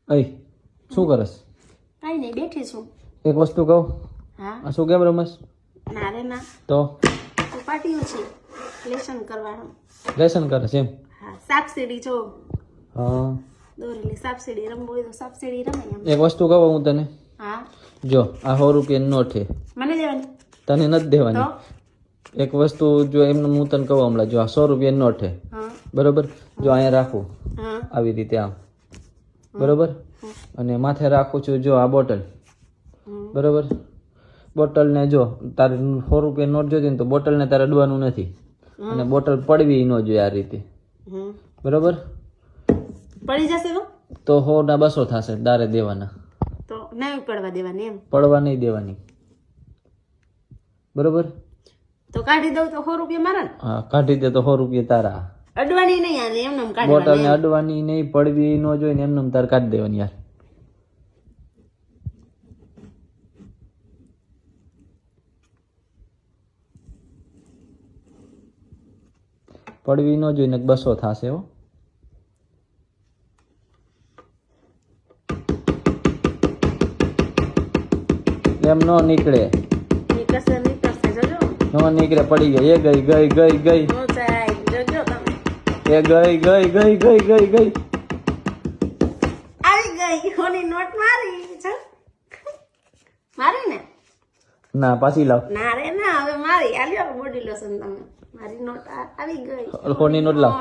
અય શું કરસ? કાઈ નહીં, બેઠી છું. એક વસ્તુ કહું, હા. આ શું કેમ રમસ? ના રે ના, તો પાટીયું છે, લેસન કરવાનું. લેસન કરસ એમ? હા, સાપસીડી જો હા. દોરેલી સાપસીડી રમવું હોય તો સાપસીડી રમાય એમ. એક વસ્તુ કહું હું તને, હા. જો આ 100 રૂપિયાની નોટ છે, મને દેવાની તને નથી દેવાની. તો એક વસ્તુ જો એમને હું તને કહું હમણાં, જો આ 100 રૂપિયાની નોટ છે, હા બરોબર? જો અહીંયા રાખું હા આવી રીતે આમ, બરોબર? અને માથે રાખું છું જો આ બોટલ, બરોબર? બોટલને જો તારે 100 રૂપિયા નોટ જોતી ને તો બોટલને તારે અડવાનું નથી, અને બોટલ પડવી ન જોઈએ આ રીતે, બરોબર? પડી જશે તો 100 ના 200 થશે, તારે દેવાના. તો નહીં પડવા દેવાની એમ? પડવા નહીં દેવાની, બરોબર? તો કાઢી દઉં તો 100 રૂપિયા મારા ને? હા, કાઢી દે તો 100 રૂપિયા તારા. અડવાની નહીં યાર, એમને એમ બોટલને કાઢવાની. અડવાની નહીં, પડવી ન જોઈએ ને એમને તારે કાઢી દેવાની યાર. પડવી ન જોઈએ ને 200 થશે હો. એમ નો નીકળે, નીકળશે જોજો. નો નીકળે, પડી ગઈ. એ ગઈ ગઈ ગઈ ગઈ, નો જાય જોજો તમે. એ ગઈ ગઈ ગઈ ગઈ ગઈ ગઈ. આવી ગઈ ઓની નોટ મારી છે, મારી ને? ના, પાછી લાવ. ના રે ના, હવે મારી આલ્યો બોડી લોશન તમે. મારી નોટ આવી ગઈ. કોની નોટ લાવ.